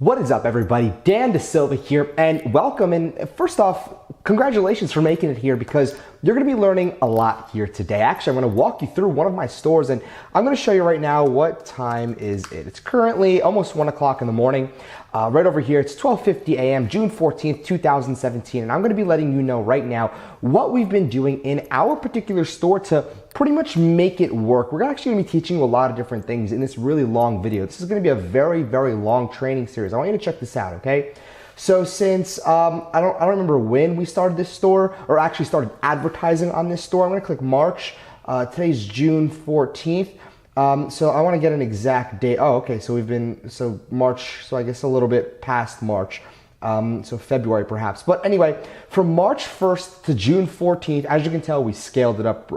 What is up, everybody? Dan DeSilva here, and welcome. And first off, congratulations for making it here, because you're going to be learning a lot here today. Actually, I'm going to walk you through one of my stores, and I'm going to show you right now what time is it. It's currently almost 1 o'clock in the morning. Right over here, it's 12:50 a.m., June 14th, 2017, and I'm going to be letting you know right now what we've been doing in our particular store to pretty much make it work. We're actually going to be teaching you a lot of different things in this really long video. This is going to be a very, very long training series. I want you to check this out, okay? So since I don't remember when we started this store, or actually started advertising on this store, I'm going to click March. Today's June 14th. So I want to get an exact date. Oh, okay. So March, so I guess a little bit past March. So February perhaps. But anyway, from March 1st to June 14th, as you can tell, we scaled it up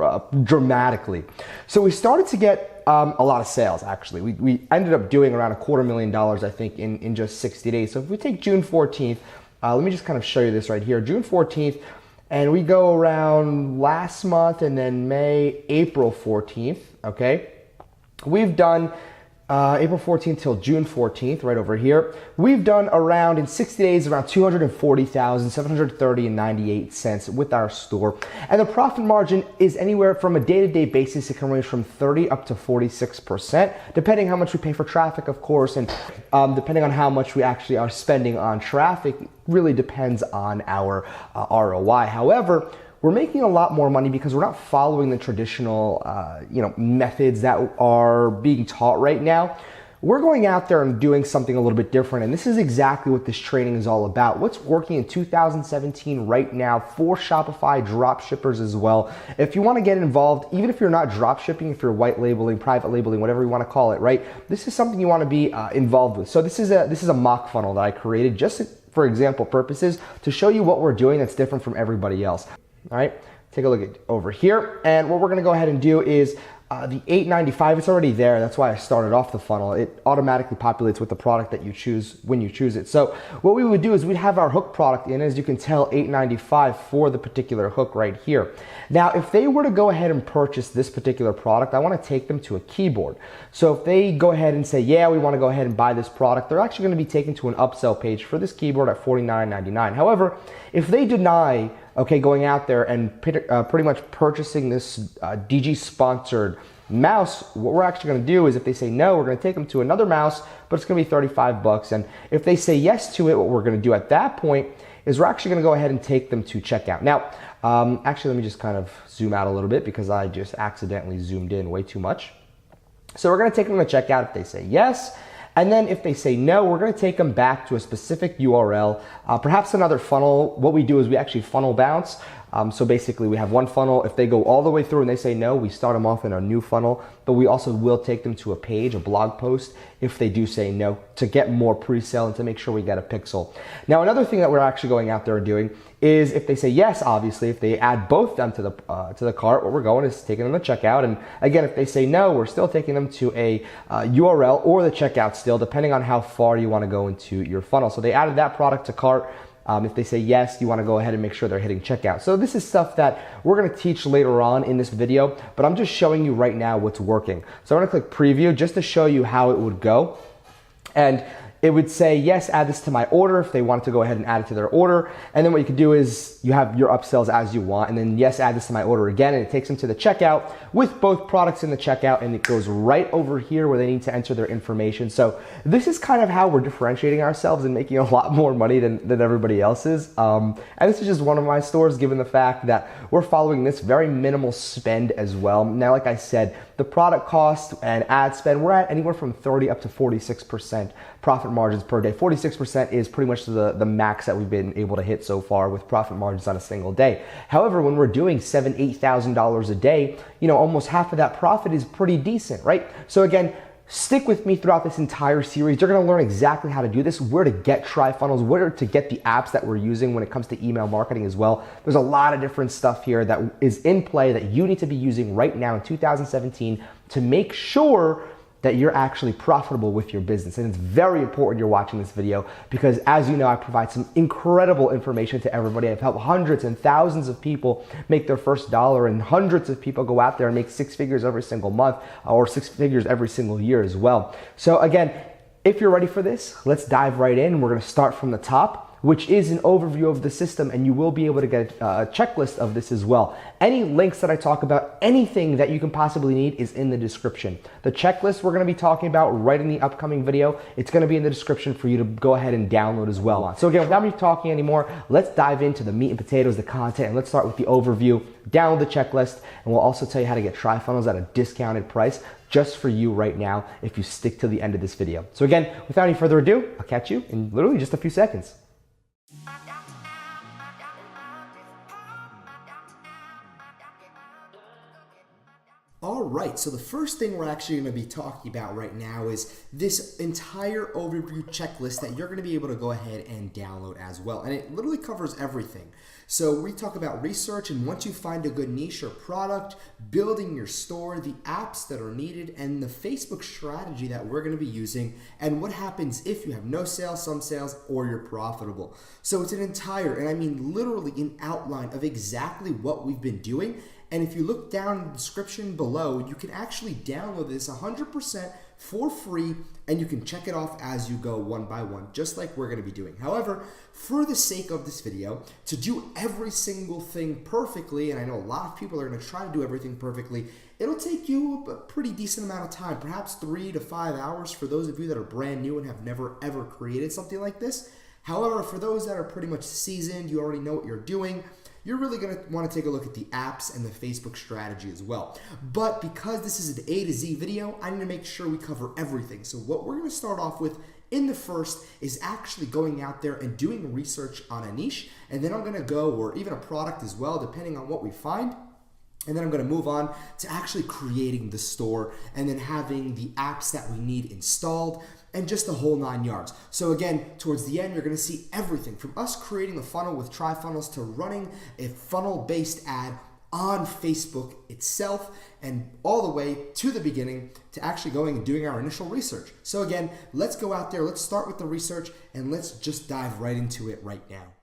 dramatically. So we started to get a lot of sales, actually. We ended up doing around $250,000, I think, in just 60 days. So if we take June 14th, let me just kind of show you this right here. June 14th, and we go around last month, and then April 14th, okay? We've done April 14th till June 14th, right over here. We've done around, in 60 days, around $240,730.98 with our store. And the profit margin is anywhere from a day-to-day basis. It can range from 30 up to 46%, depending how much we pay for traffic, of course, and depending on how much we actually are spending on traffic, really depends on our ROI. However, we're making a lot more money because we're not following the traditional, methods that are being taught right now. We're going out there and doing something a little bit different, and this is exactly what this training is all about. What's working in 2017 right now for Shopify drop shippers as well. If you want to get involved, even if you're not drop shipping, if you're white labeling, private labeling, whatever you want to call it, right? This is something you want to be involved with. So this is a mock funnel that I created just for example purposes to show you what we're doing that's different from everybody else. All right, take a look at over here. And what we're gonna go ahead and do is the $8.95, it's already there. That's why I started off the funnel. It automatically populates with the product that you choose when you choose it. So what we would do is we'd have our hook product in, as you can tell, $8.95 for the particular hook right here. Now, if they were to go ahead and purchase this particular product, I wanna take them to a keyboard. So if they go ahead and say, yeah, we wanna go ahead and buy this product, they're actually gonna be taken to an upsell page for this keyboard at $49.99. However, if they deny, going out there and pretty much purchasing this DG sponsored mouse, what we're actually gonna do is, if they say no, we're gonna take them to another mouse, but it's gonna be 35 bucks. And if they say yes to it, what we're gonna do at that point is we're actually gonna go ahead and take them to checkout. Now, actually, let me just kind of zoom out a little bit because I just accidentally zoomed in way too much. So we're gonna take them to checkout if they say yes. And then if they say no, we're gonna take them back to a specific URL, perhaps another funnel. What we do is we actually funnel bounce. So basically we have one funnel. If they go all the way through and they say no, we start them off in a new funnel, but we also will take them to a page, a blog post, if they do say no, to get more pre-sale and to make sure we get a pixel. Now, another thing that we're actually going out there and doing is, if they say yes, obviously, if they add both them to the cart, what we're going is taking them to checkout. And again, if they say no, we're still taking them to a URL or the checkout still, depending on how far you want to go into your funnel. So they added that product to cart. If they say yes, you want to go ahead and make sure they're hitting checkout. So this is stuff that we're going to teach later on in this video, but I'm just showing you right now what's working. So I'm going to click preview just to show you how it would go. And it would say, yes, add this to my order, if they wanted to go ahead and add it to their order. And then what you could do is you have your upsells as you want, and then yes, add this to my order again, and it takes them to the checkout with both products in the checkout, and it goes right over here where they need to enter their information. So this is kind of how we're differentiating ourselves and making a lot more money than everybody else is. And this is just one of my stores, given the fact that we're following this very minimal spend as well. Now, like I said, the product cost and ad spend, we're at anywhere from 30 up to 46% profit margins per day. 46% is pretty much the max that we've been able to hit so far with profit margins on a single day. However, when we're doing $7,000, $8,000 a day, almost half of that profit is pretty decent, right? So again, stick with me throughout this entire series. You're gonna learn exactly how to do this, where to get tri-funnels, where to get the apps that we're using when it comes to email marketing as well. There's a lot of different stuff here that is in play that you need to be using right now in 2017 to make sure that you're actually profitable with your business. And it's very important you're watching this video because, as you know, I provide some incredible information to everybody. I've helped hundreds and thousands of people make their first dollar, and hundreds of people go out there and make 6 figures every single month, or 6 figures every single year as well. So again, If you're ready for this, let's dive right in. We're gonna start from the top, which is an overview of the system, and you will be able to get a checklist of this as well. Any links that I talk about, anything that you can possibly need is in the description. The checklist we're gonna be talking about right in the upcoming video, it's gonna be in the description for you to go ahead and download as well. So again, without me talking anymore, let's dive into the meat and potatoes, the content, and let's start with the overview. Download the checklist, and we'll also tell you how to get tri-funnels at a discounted price just for you right now if you stick to the end of this video. So again, without any further ado, I'll catch you in literally just a few seconds. All right, so the first thing we're actually going to be talking about right now is this entire overview checklist that you're going to be able to go ahead and download as well. And it literally covers everything. So we talk about research, and once you find a good niche or product, building your store, the apps that are needed, and the Facebook strategy that we're going to be using, and what happens if you have no sales, some sales, or you're profitable. So it's an entire, and I mean literally an outline of exactly what we've been doing. And if you look down in the description below, you can actually download this 100% for free, and you can check it off as you go one by one, just like we're gonna be doing. However, for the sake of this video, to do every single thing perfectly, and I know a lot of people are gonna try to do everything perfectly, it'll take you a pretty decent amount of time, perhaps 3 to 5 hours for those of you that are brand new and have never ever created something like this. However, for those that are pretty much seasoned, you already know what you're doing, you're really going to want to take a look at the apps and the Facebook strategy as well. But because this is an A to Z video, I need to make sure we cover everything. So what we're going to start off with in the first is actually going out there and doing research on a niche. And then I'm going to go, or even a product as well, depending on what we find. And then I'm going to move on to actually creating the store and then having the apps that we need installed and just the whole 9 yards. So again, towards the end, you're going to see everything from us creating a funnel with tri-funnels to running a funnel-based ad on Facebook itself, and all the way to the beginning to actually going and doing our initial research. So again, let's go out there, let's start with the research, and let's just dive right into it right now.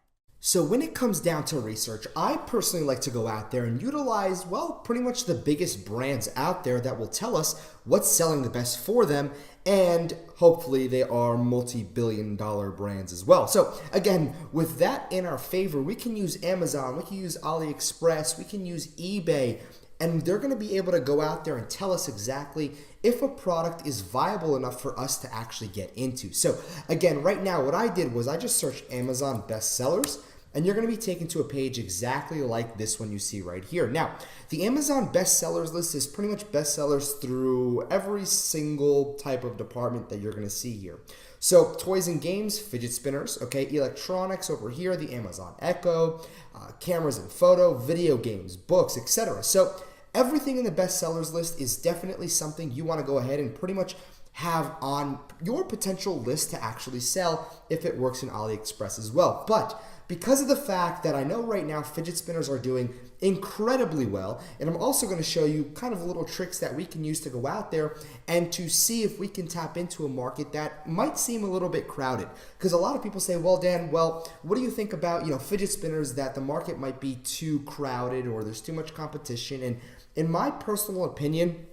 So when it comes down to research, I personally like to go out there and utilize, well, pretty much the biggest brands out there that will tell us what's selling the best for them, and hopefully they are multi-billion-dollar brands as well. So again, with that in our favor, we can use Amazon, we can use AliExpress, we can use eBay, and they're going to be able to go out there and tell us exactly if a product is viable enough for us to actually get into. So again, right now, what I did was I just searched Amazon bestsellers, and you're going to be taken to a page exactly like this one you see right here. Now, the Amazon bestsellers list is pretty much bestsellers through every single type of department that you're going to see here. So toys and games, fidget spinners, okay, electronics over here, the Amazon Echo, cameras and photo, video games, books, etc. So everything in the bestsellers list is definitely something you want to go ahead and pretty much have on your potential list to actually sell if it works in AliExpress as well. But because of the fact that I know right now fidget spinners are doing incredibly well, and I'm also going to show you kind of little tricks that we can use to go out there and to see if we can tap into a market that might seem a little bit crowded. Because a lot of people say, well, Dan, well, what do you think about, fidget spinners, that the market might be too crowded or there's too much competition? And in my personal opinion,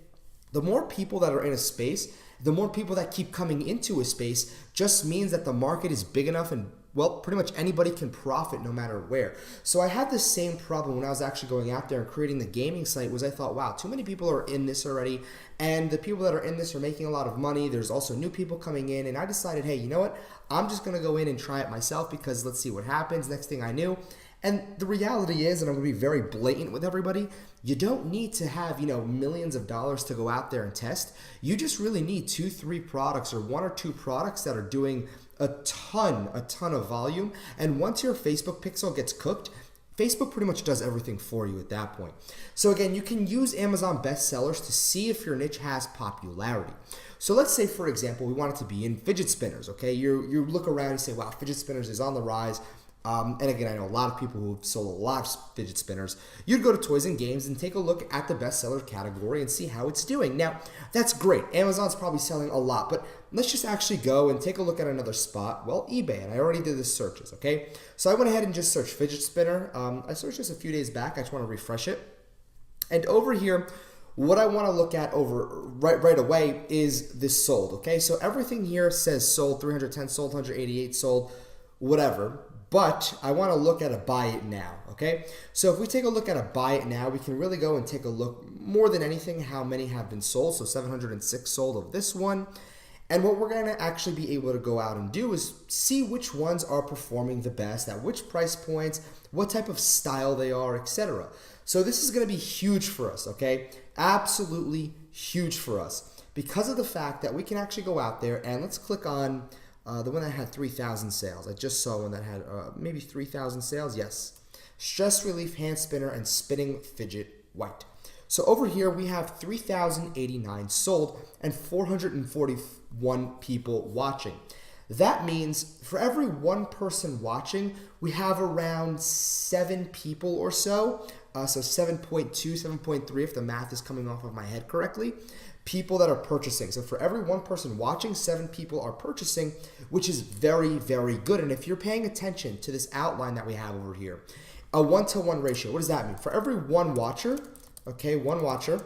the more people that are in a space, the more people that keep coming into a space just means that the market is big enough, and well, pretty much anybody can profit no matter where. So I had the same problem when I was actually going out there and creating the gaming site. Was I thought, wow, too many people are in this already, and the people that are in this are making a lot of money. There's also new people coming in, and I decided, hey, you know what? I'm just going to go in and try it myself, because let's see what happens. Next thing I knew, and the reality is, and I'm going to be very blatant with everybody, you don't need to have, millions of dollars to go out there and test. You just really need 2-3 products, or 1 or 2 products that are doing a ton of volume. And once your Facebook pixel gets cooked, Facebook pretty much does everything for you at that point. So again, you can use Amazon bestsellers to see if your niche has popularity. So let's say, for example, we want it to be in fidget spinners, okay? You look around and say, wow, fidget spinners is on the rise. And again, I know a lot of people who have sold a lot of fidget spinners. You'd go to Toys and Games and take a look at the bestseller category and see how it's doing. Now, that's great. Amazon's probably selling a lot, but let's just actually go and take a look at another spot. Well, eBay, and I already did the searches, okay? So I went ahead and just searched fidget spinner. I searched this a few days back. I just want to refresh it. And over here, what I want to look at over right away is this sold, okay? So everything here says sold, 310 sold, 188 sold, whatever. But I want to look at a buy it now, okay? So if we take a look at a buy it now, we can really go and take a look more than anything how many have been sold. So 706 sold of this one. And what we're going to actually be able to go out and do is see which ones are performing the best, at which price points, what type of style they are, etc. So this is going to be huge for us, okay? Absolutely huge for us because of the fact that we can actually go out there and let's click on the one that had 3,000 sales. I just saw one that had maybe 3,000 sales. Yes. Stress Relief Hand Spinner and Spinning Fidget White. So over here we have 3,089 sold and 441 people watching. That means for every one person watching, we have around 7 people or so. So 7.2, 7.3 if the math is coming off of my head correctly. People that are purchasing. So for every one person watching, 7 people are purchasing, which is very, very good. And if you're paying attention to this outline that we have over here, a 1-to-1 ratio, what does that mean? For every one watcher, okay, one watcher,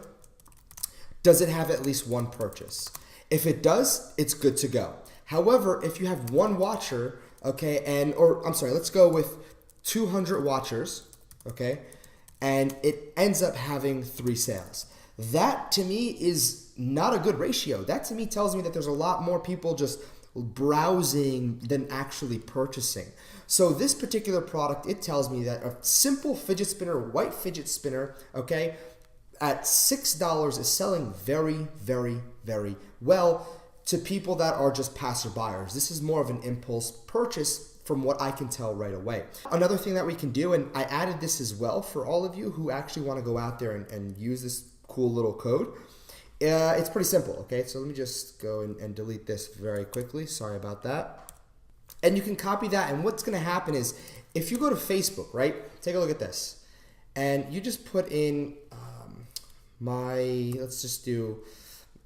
does it have at least one purchase? If it does, it's good to go. However, if you have one watcher, okay, let's go with 200 watchers, okay, and it ends up having 3 sales. That to me is not a good ratio. That to me tells me that there's a lot more people just browsing than actually purchasing. So this particular product, it tells me that a simple fidget spinner, white fidget spinner, okay, at $6 is selling very, very, very well to people that are just passerbyers. This is more of an impulse purchase from what I can tell right away. Another thing that we can do, and I added this as well for all of you who actually want to go out there and use this cool little code. It's pretty simple, okay? So let me just go and delete this very quickly. Sorry about that. And you can copy that, and what's going to happen is if you go to Facebook, right? Take a look at this. And you just put in let's just do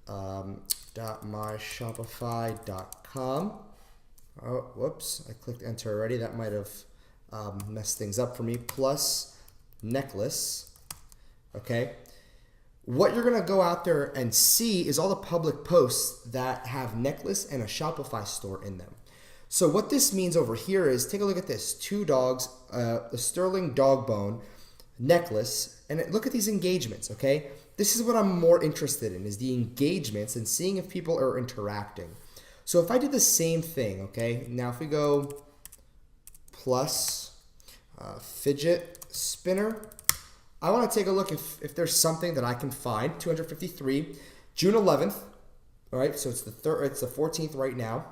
.myshopify.com. Oh, whoops, I clicked enter already. That might have messed things up for me. Plus necklace, okay? What you're gonna go out there and see is all the public posts that have necklace and a Shopify store in them. So what this means over here is, take a look at this, 2 dogs, a sterling dog bone, necklace, and look at these engagements, okay? This is what I'm more interested in, is the engagements and seeing if people are interacting. So if I did the same thing, okay, now if we go plus fidget spinner, I want to take a look if there's something that I can find. 253, June 11th, all right, so it's the 14th right now.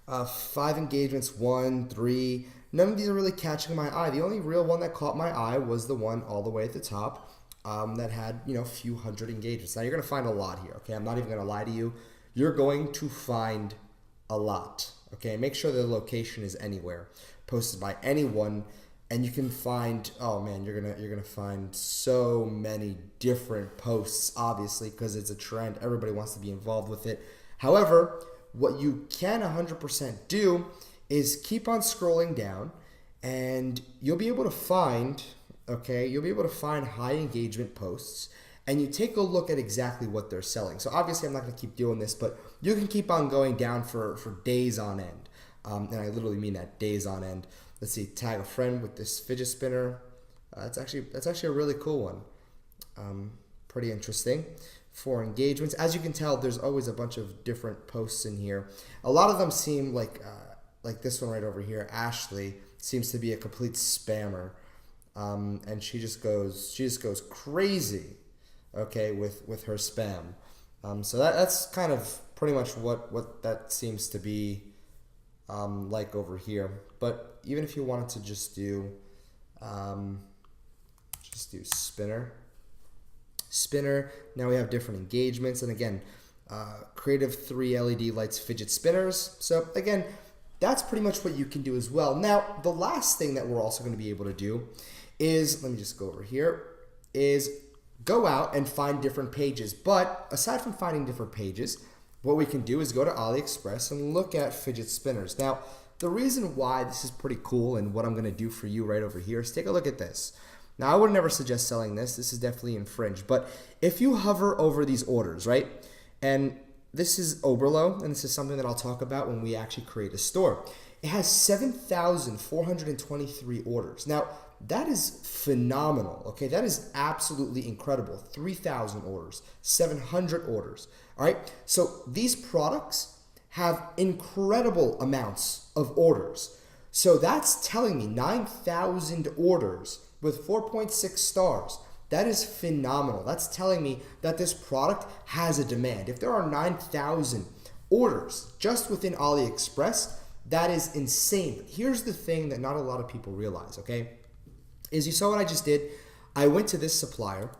5 engagements, 1, 3. None of these are really catching my eye. The only real one that caught my eye was the one all the way at the top that had, a few hundred engagements. Now you're going to find a lot here, okay? I'm not even going to lie to you. You're going to find a lot, okay? Make sure the location is anywhere, posted by anyone, and you can find, oh man, you're gonna find so many different posts, obviously, because it's a trend. Everybody wants to be involved with it. However, what you can 100% do is keep on scrolling down, and you'll be able to find, okay, high engagement posts, and you take a look at exactly what they're selling. So obviously I'm not going to keep doing this, but you can keep on going down for days on end. And I literally mean that, days on end. Let's see, tag a friend with this fidget spinner. That's actually a really cool one. Pretty interesting. 4 engagements. As you can tell, there's always a bunch of different posts in here. A lot of them seem like this one right over here, Ashley, seems to be a complete spammer. And she just goes crazy, okay, with her spam. So that's kind of pretty much what that seems to be like over here. But even if you wanted to just do spinner, now we have different engagements, and again, creative 3 LED lights fidget spinners. So again, that's pretty much what you can do as well. Now, the last thing that we're also going to be able to do is, let me just go over here, is go out and find different pages. But aside from finding different pages, what we can do is go to AliExpress and look at fidget spinners. Now, the reason why this is pretty cool and what I'm going to do for you right over here is take a look at this. Now, I would never suggest selling this. This is definitely infringed. But if you hover over these orders, right? And this is Oberlo, and this is something that I'll talk about when we actually create a store. It has 7,423 orders. Now, that is phenomenal, okay? That is absolutely incredible. 3,000 orders, 700 orders, all right? So these products have incredible amounts of orders. So that's telling me 9,000 orders with 4.6 stars. That is phenomenal. That's telling me that this product has a demand. If there are 9,000 orders just within AliExpress, that is insane. But here's the thing that not a lot of people realize, okay? Is you saw what I just did. I went to this supplier,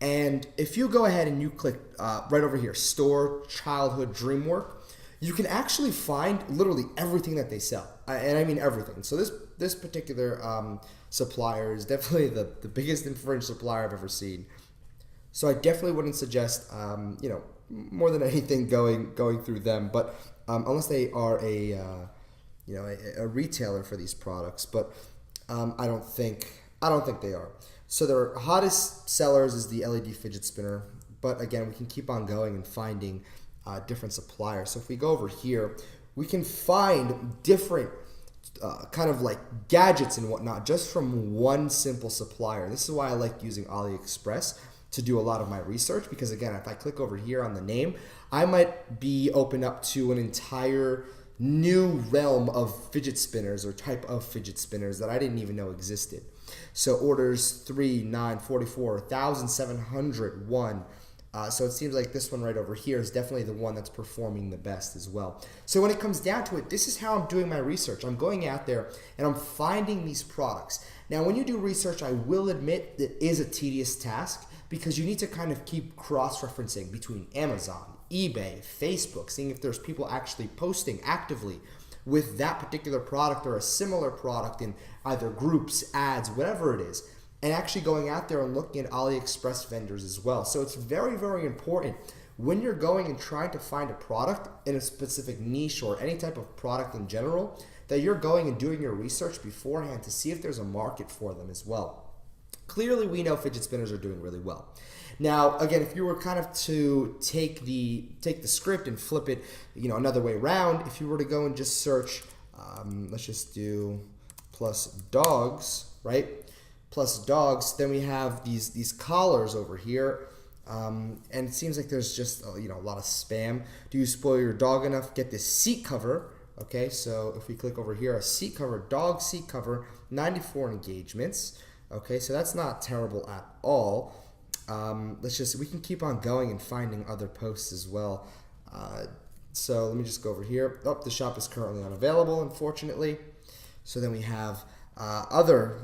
and if you go ahead and you click right over here, store, childhood, dream work, you can actually find literally everything that they sell. And I mean everything. So this particular supplier is definitely the biggest infringed supplier I've ever seen. So I definitely wouldn't suggest, more than anything going through them. But unless they are a retailer for these products. But I don't think they are. So their hottest sellers is the LED fidget spinner. But again, we can keep on going and finding different suppliers. So if we go over here, we can find different kind of like gadgets and whatnot just from one simple supplier. This is why I like using AliExpress to do a lot of my research, because again, if I click over here on the name, I might be open up to an entire new realm of fidget spinners or type of fidget spinners that I didn't even know existed. So orders 3, 9, 44, 1,701. So it seems like this one right over here is definitely the one that's performing the best as well. So when it comes down to it, this is how I'm doing my research. I'm going out there and I'm finding these products. Now, when you do research, I will admit it is a tedious task because you need to kind of keep cross-referencing between Amazon, eBay, Facebook, seeing if there's people actually posting actively with that particular product or a similar product in either groups, ads, whatever it is, and actually going out there and looking at AliExpress vendors as well. So it's very, very important when you're going and trying to find a product in a specific niche or any type of product in general, that you're going and doing your research beforehand to see if there's a market for them as well. Clearly, we know fidget spinners are doing really well. Now, again, if you were kind of to take the script and flip it, another way around, if you were to go and just search, let's just do plus dogs, right? Plus dogs, then we have these collars over here, and it seems like there's just a lot of spam. Do you spoil your dog enough? Get this seat cover. Okay, so if we click over here, a seat cover, dog seat cover, 94 engagements. Okay, so that's not terrible at all. We can keep on going and finding other posts as well. So let me just go over here. Oh, the shop is currently unavailable, unfortunately. So then we have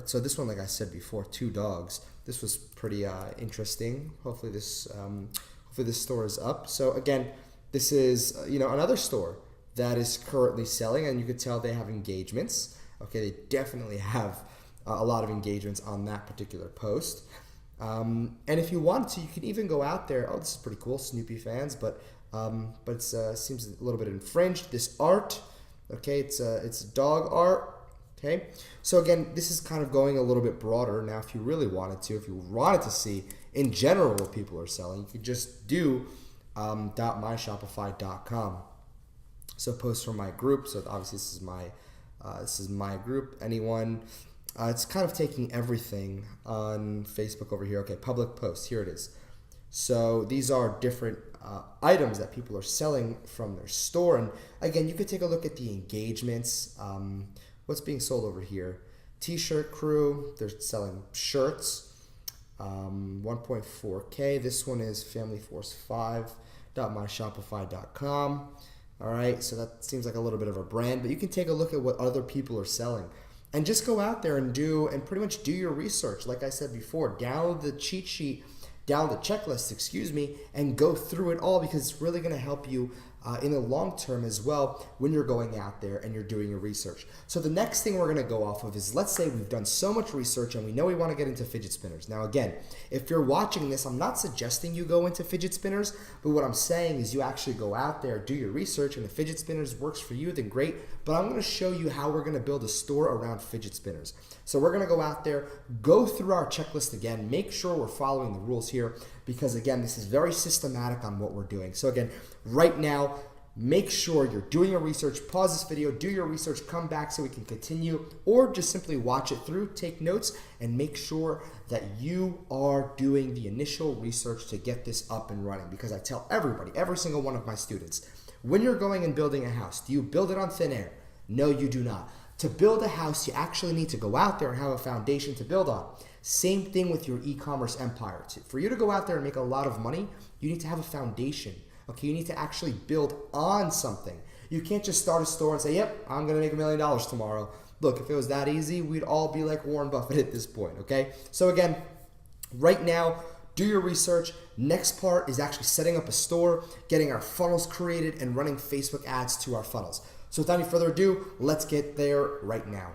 so this one, like I said before, 2 dogs. This was pretty interesting. Hopefully this store is up. So again, this is another store that is currently selling, and you could tell they have engagements. Okay, they definitely have a lot of engagements on that particular post. And if you want to, you can even go out there. Oh, this is pretty cool, Snoopy fans, but it seems a little bit infringed. This art, okay, it's dog art. Okay, so again, this is kind of going a little bit broader. Now, if you really wanted to, if you wanted to see in general what people are selling, you could just do .myshopify.com. So post from my group. So obviously this is my group. Anyone, it's kind of taking everything on Facebook over here. Okay, public posts. Here it is. So these are different items that people are selling from their store. And again, you could take a look at the engagements. What's being sold over here? T-shirt crew, they're selling shirts, 1.4K. This one is Family Force 5.myshopify.com. All right, so that seems like a little bit of a brand, but you can take a look at what other people are selling and just go out there and pretty much do your research. Like I said before, download the cheat sheet, download the checklist, and go through it all, because it's really going to help you in the long term as well when you're going out there and you're doing your research. So the next thing we're going to go off of is, let's say we've done so much research and we know we want to get into fidget spinners. Now again, if you're watching this, I'm not suggesting you go into fidget spinners, but what I'm saying is you actually go out there, do your research, and if fidget spinners works for you, then great. But I'm going to show you how we're going to build a store around fidget spinners. So we're going to go out there, go through our checklist again, make sure we're following the rules here, because again, this is very systematic on what we're doing. So again, right now, make sure you're doing your research, pause this video, do your research, come back so we can continue, or just simply watch it through, take notes, and make sure that you are doing the initial research to get this up and running. Because I tell everybody, every single one of my students, when you're going and building a house, do you build it on thin air? No, you do not. To build a house, you actually need to go out there and have a foundation to build on. Same thing with your e-commerce empire. For you to go out there and make a lot of money, you need to have a foundation. Okay, you need to actually build on something. You can't just start a store and say, yep, I'm gonna make $1 million tomorrow. Look, if it was that easy, we'd all be like Warren Buffett at this point, okay? So again, right now, do your research. Next part is actually setting up a store, getting our funnels created, and running Facebook ads to our funnels. So without any further ado, let's get there right now.